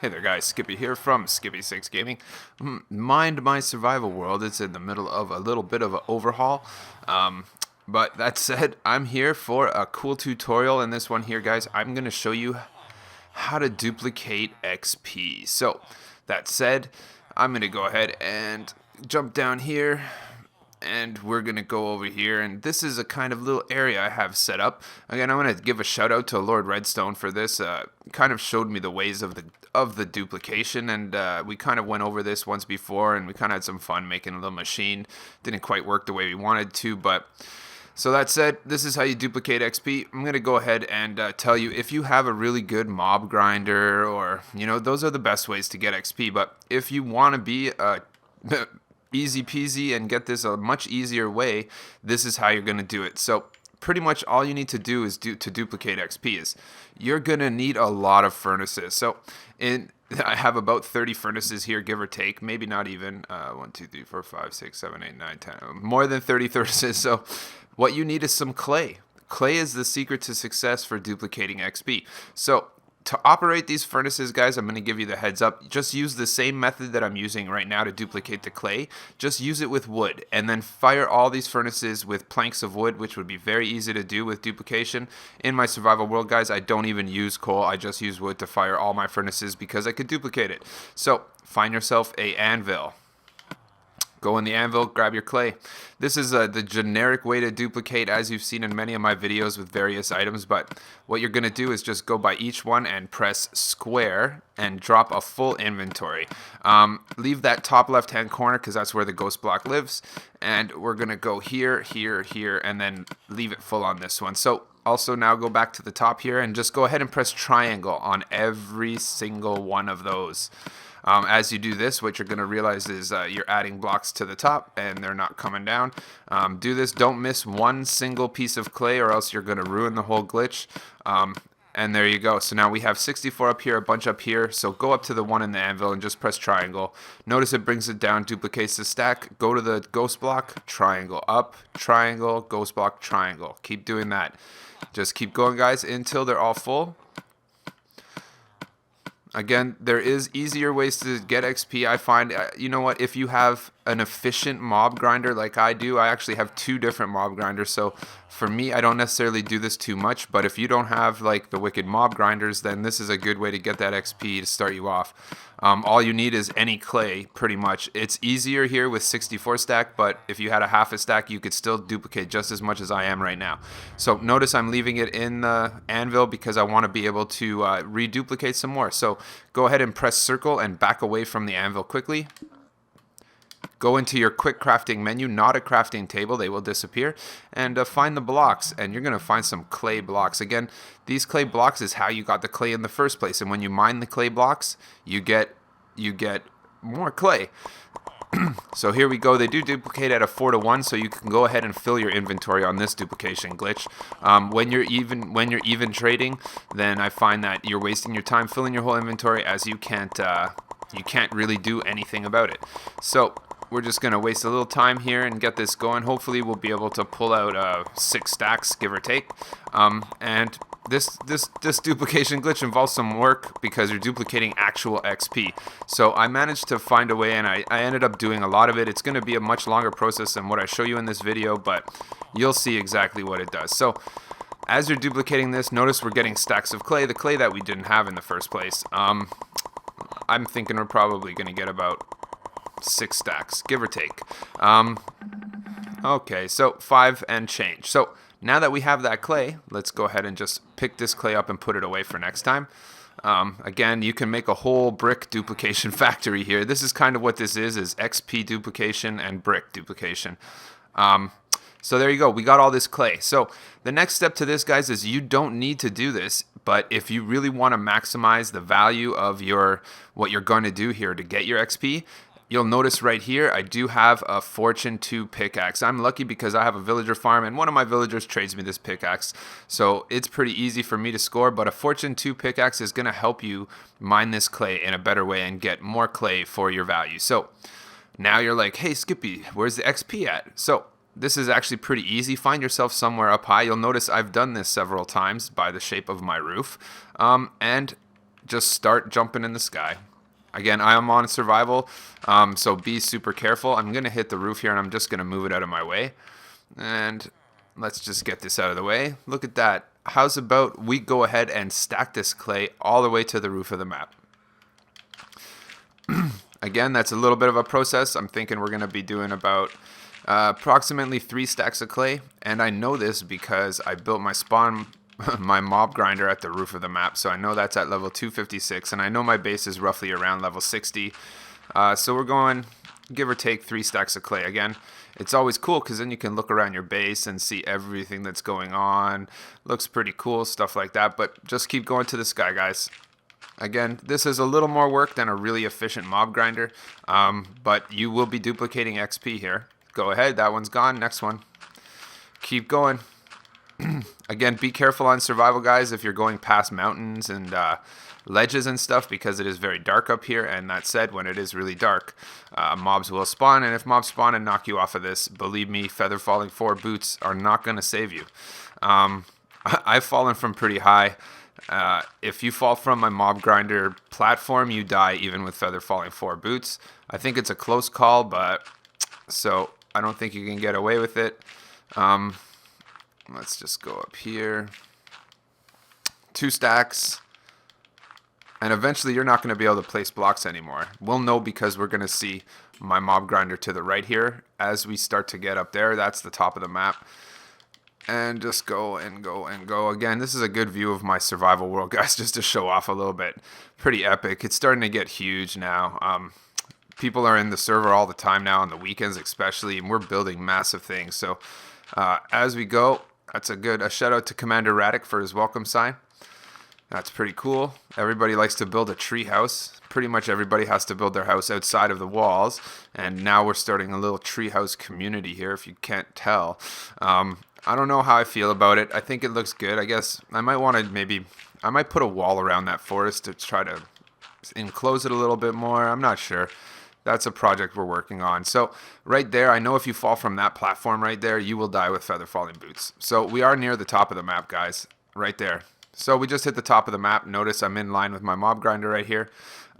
Hey there guys, Skippy here from Skippy6 Gaming. Mind my survival world, it's in the middle of a little bit of an overhaul. But that said, I'm here for a cool tutorial. In this one here guys, I'm going to show you how to duplicate XP. So, that said, I'm going to go ahead and jump down here. And we're going to go over here, and this is a kind of little area I have set up. Again, I want to give a shout out to Lord Redstone for this. Kind of showed me the ways of the duplication, and we kind of went over this once before, and we kind of had some fun making a little machine. Didn't quite work the way we wanted to, but so that said, this is how you duplicate XP. I'm going to go ahead and tell you if you have a really good mob grinder, or, you know, those are the best ways to get XP. But if you want to be easy peasy and get this a much easier way, this is how you're going to do it. So pretty much all you need to do is to duplicate XP is you're going to need a lot of furnaces. So I have about 30 furnaces here, give or take, maybe not even 1 2 3 4 5 6 7 8 9 10, more than 30 furnaces. So what you need is some clay. Clay is the secret to success for duplicating XP. So to operate these furnaces, guys, I'm going to give you the heads up. Just use the same method that I'm using right now to duplicate the clay. Just use it with wood, and then fire all these furnaces with planks of wood, which would be very easy to do with duplication. In my survival world, guys, I don't even use coal. I just use wood to fire all my furnaces because I could duplicate it. So find yourself a anvil. Go in the anvil, grab your clay. This is the generic way to duplicate, as you've seen in many of my videos with various items, but what you're going to do is just go by each one and press square and drop a full inventory. Leave that top left hand corner because that's where the ghost block lives, and we're going to go here, here, here, and then leave it full on this one. So also now go back to the top here and just go ahead and press triangle on every single one of those. As you do this, what you're going to realize is you're adding blocks to the top and they're not coming down. Do this. Don't miss one single piece of clay or else you're going to ruin the whole glitch. And there you go. So now we have 64 up here, a bunch up here. So go up to the one in the anvil and just press triangle. Notice it brings it down, duplicates the stack. Go to the ghost block, triangle up, triangle, ghost block, triangle. Keep doing that. Just keep going, guys, until they're all full. Again, there is easier ways to get XP. I find, you know what, if you have an efficient mob grinder like I do, I actually have 2 different mob grinders. So for me, I don't necessarily do this too much. But if you don't have like the wicked mob grinders, then this is a good way to get that XP to start you off. All you need is any clay, pretty much. It's easier here with 64 stack, but if you had a half a stack, you could still duplicate just as much as I am right now. So notice I'm leaving it in the anvil because I want to be able to reduplicate some more. So go ahead and press circle and back away from the anvil quickly. Go into your quick crafting menu, not a crafting table, they will disappear, and find the blocks, and you're going to find some clay blocks. Again, these clay blocks is how you got the clay in the first place, and when you mine the clay blocks, you get more clay. So here we go. They do duplicate at a 4-to-1, so you can go ahead and fill your inventory on this duplication glitch. When you're even trading, then I find that you're wasting your time filling your whole inventory, as you can't really do anything about it. So we're just going to waste a little time here and get this going. Hopefully we'll be able to pull out 6 stacks, give or take. And this duplication glitch involves some work because you're duplicating actual XP. So I managed to find a way, and I ended up doing a lot of it. It's going to be a much longer process than what I show you in this video, but you'll see exactly what it does. So as you're duplicating this, notice we're getting stacks of clay, the clay that we didn't have in the first place. I'm thinking we're probably going to get about 6 stacks, give or take. Okay, so 5 and change. So now that we have that clay, let's go ahead and just pick this clay up and put it away for next time. Again, you can make a whole brick duplication factory here. This is kind of what this is XP duplication and brick duplication. So there you go. We got all this clay. So the next step to this, guys, is you don't need to do this, but if you really want to maximize the value of what you're going to do here to get your XP, you'll notice right here, I do have a Fortune 2 pickaxe. I'm lucky because I have a villager farm, and one of my villagers trades me this pickaxe. So it's pretty easy for me to score, but a Fortune 2 pickaxe is going to help you mine this clay in a better way and get more clay for your value. So now you're like, hey, Skippy, where's the XP at? So this is actually pretty easy. Find yourself somewhere up high. You'll notice I've done this several times by the shape of my roof. And just start jumping in the sky. Again, I am on survival, so be super careful. I'm going to hit the roof here, and I'm just going to move it out of my way. And let's just get this out of the way. Look at that. How's about we go ahead and stack this clay all the way to the roof of the map? Again, that's a little bit of a process. I'm thinking we're going to be doing about approximately 3 stacks of clay. And I know this because I built my spawn my mob grinder at the roof of the map, so I know that's at level 256, and I know my base is roughly around level 60. So we're going, give or take, 3 stacks of clay. Again, it's always cool because then you can look around your base and see everything that's going on. Looks pretty cool, stuff like that, but just keep going to the sky, guys. Again, this is a little more work than a really efficient mob grinder, but you will be duplicating XP here. Go ahead, that one's gone. Next one. Keep going. Again, be careful on survival, guys, if you're going past mountains and ledges and stuff, because it is very dark up here. And that said, when it is really dark, mobs will spawn, and if mobs spawn and knock you off of this, believe me, feather falling 4 boots are not going to save you. I've fallen from pretty high. If you fall from my mob grinder platform, you die even with feather falling 4 boots. I think it's a close call, but so I don't think you can get away with it. Let's just go up here. 2 stacks. And eventually you're not going to be able to place blocks anymore. We'll know because we're going to see my mob grinder to the right here. As we start to get up there, that's the top of the map. And just go and go and go. Again, this is a good view of my survival world, guys, just to show off a little bit. Pretty epic. It's starting to get huge now. People are in the server all the time now, on the weekends especially, and we're building massive things. So as we go, that's a shout out to Commander Radic for his welcome sign. That's pretty cool. Everybody likes to build a tree house. Pretty much everybody has to build their house outside of the walls. And now we're starting a little tree house community here, if you can't tell. I don't know how I feel about it. I think it looks good. I guess I might want to I might put a wall around that forest to try to enclose it a little bit more. I'm not sure. That's a project we're working on. So right there, I know if you fall from that platform right there, you will die with feather falling boots. So we are near the top of the map, guys, right there. So we just hit the top of the map. Notice I'm in line with my mob grinder right here.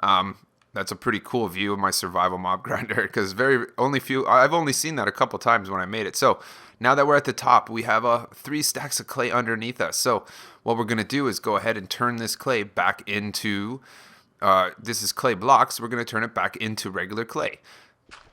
That's a pretty cool view of my survival mob grinder, because I've only seen that a couple times when I made it. So now that we're at the top, we have 3 stacks of clay underneath us. So what we're going to do is go ahead and turn this clay back into this is clay blocks. We're going to turn it back into regular clay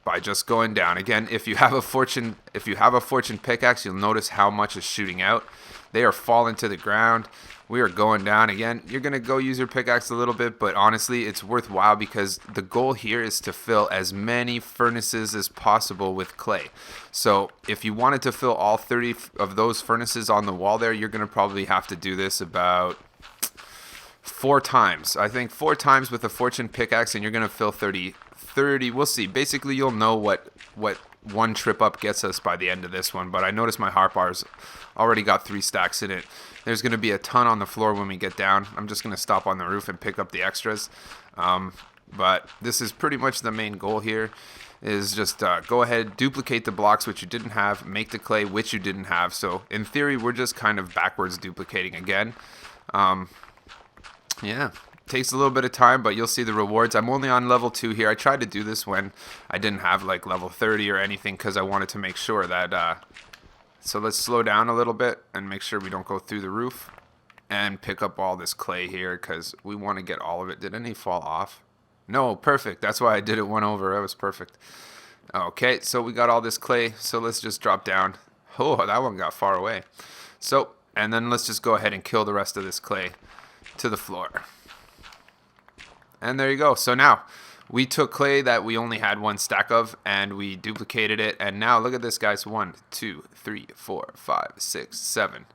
by just going down. Again, if you have a fortune pickaxe, you'll notice how much is shooting out. They are falling to the ground. We are going down. Again, you're going to go use your pickaxe a little bit, but honestly, it's worthwhile because the goal here is to fill as many furnaces as possible with clay. So if you wanted to fill all 30 of those furnaces on the wall there, you're going to probably have to do this about 4 times. I think 4 times with a fortune pickaxe, and you're going to fill 30. We'll see. Basically, you'll know what one trip up gets us by the end of this one, but I noticed my heart bar's already got 3 stacks in it. There's going to be a ton on the floor when we get down. I'm just going to stop on the roof and pick up the extras. But this is pretty much the main goal here, is just go ahead, duplicate the blocks which you didn't have, make the clay which you didn't have. So in theory, we're just kind of backwards duplicating again. Yeah. Takes a little bit of time, but you'll see the rewards. I'm only on level 2 here. I tried to do this when I didn't have like level 30 or anything, because I wanted to make sure that so let's slow down a little bit and make sure we don't go through the roof and pick up all this clay here, because we want to get all of it. Did any fall off? No, perfect. That's why I did it one over. That was perfect. Okay, so we got all this clay, so let's just drop down. Oh, that one got far away. So, and then let's just go ahead and kill the rest of this clay to the floor. And there you go. So now we took clay that we only had 1 stack of, and we duplicated it. And now look at this, guys. 1, 2, 3, 4, 5, 6, 7,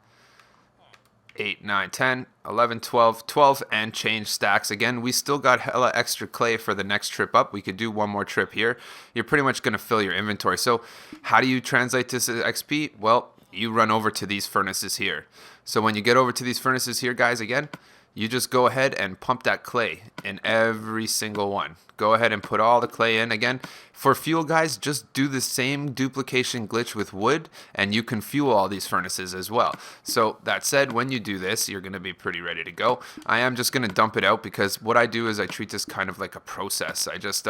8, 9, 10, 11, 12 and change stacks. Again, we still got hella extra clay for the next trip up. We could do one more trip here. You're pretty much going to fill your inventory. So how do you translate this to XP? Well, you run over to these furnaces here. So when you get over to these furnaces here, guys, again, you just go ahead and pump that clay in every single one. Go ahead and put all the clay in. Again, for fuel, guys, just do the same duplication glitch with wood, and you can fuel all these furnaces as well. So that said, when you do this, you're going to be pretty ready to go. I am just going to dump it out, because what I do is I treat this kind of like a process. I just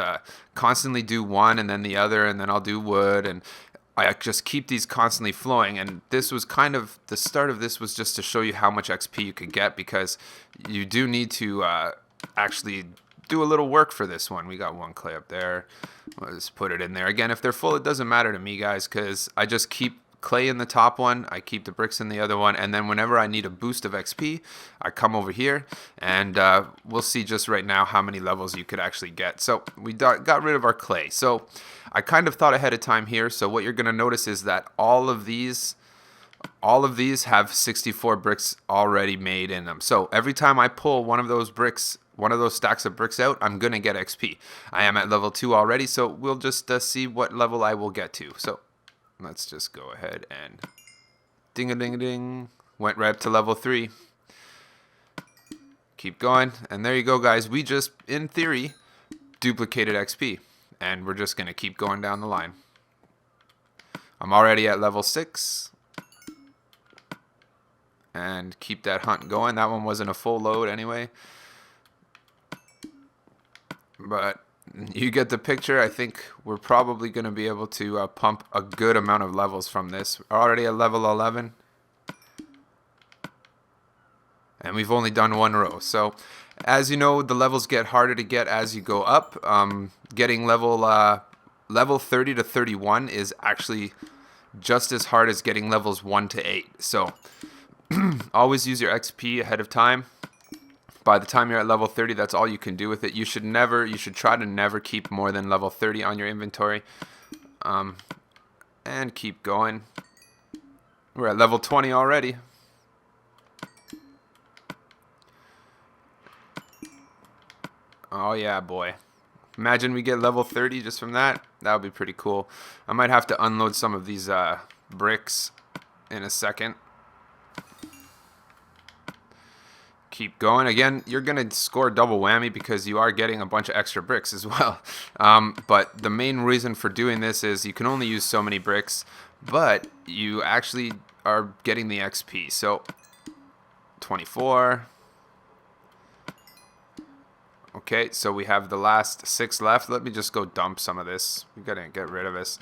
constantly do one and then the other, and then I'll do wood, and I just keep these constantly flowing. And this was kind of, the start of this was just to show you how much XP you could get, because you do need to actually do a little work for this one. We got one clay up there. Let's put it in there. Again, if they're full, it doesn't matter to me, guys, because I just keep clay in the top one, I keep the bricks in the other one, and then whenever I need a boost of XP, I come over here, and we'll see just right now how many levels you could actually get. So we got rid of our clay. So I kind of thought ahead of time here. So what you're going to notice is that all of these have 64 bricks already made in them. So every time I pull one of those bricks, one of those stacks of bricks out, I'm going to get XP. I am at level 2 already, so we'll just see what level I will get to. So let's just go ahead and ding-a-ding-a-ding. Went right up to level 3. Keep going. And there you go, guys. We just, in theory, duplicated XP. And we're just going to keep going down the line. I'm already at level 6. And keep that hunt going. That one wasn't a full load anyway. But you get the picture. I think we're probably going to be able to pump a good amount of levels from this. We're already at level 11. And we've only done one row. So, as you know, the levels get harder to get as you go up. Getting level 30 to 31 is actually just as hard as getting levels 1 to 8. So, always use your XP ahead of time. By the time you're at level 30, that's all you can do with it. You should try to never keep more than level 30 on your inventory. And keep going. We're at level 20 already. Oh yeah, boy. Imagine we get level 30 just from that. That would be pretty cool. I might have to unload some of these bricks in a second. Keep going. Again, you're going to score double whammy because you are getting a bunch of extra bricks as well. But the main reason for doing this is you can only use so many bricks, but you actually are getting the XP. So 24. Okay, so we have the last 6 left. Let me just go dump some of this. We got to get rid of this.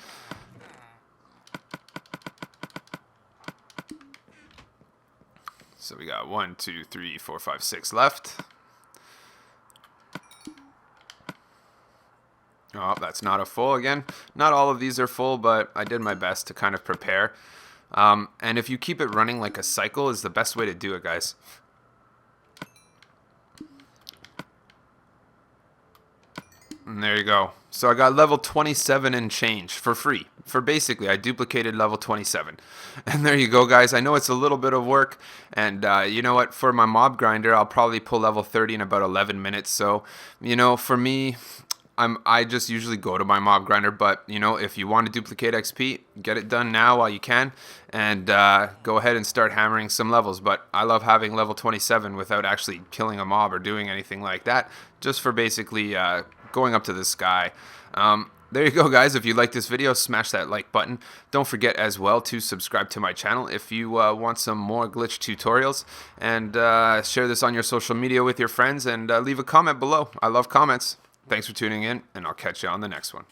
So we got 1, 2, 3, 4, 5, 6 left. Oh, that's not a full again. Not all of these are full, but I did my best to kind of prepare. And if you keep it running like a cycle is the best way to do it, guys. And there you go. So I got level 27 and change for free. For basically, I duplicated level 27. And there you go, guys. I know it's a little bit of work. And you know what? For my mob grinder, I'll probably pull level 30 in about 11 minutes. So, you know, for me, I just usually go to my mob grinder. But, you know, if you want to duplicate XP, get it done now while you can. And go ahead and start hammering some levels. But I love having level 27 without actually killing a mob or doing anything like that. Just for basically going up to the sky. There you go, guys. If you like this video, smash that like button. Don't forget as well to subscribe to my channel if you want some more glitch tutorials. And share this on your social media with your friends. And leave a comment below. I love comments. Thanks for tuning in, and I'll catch you on the next one.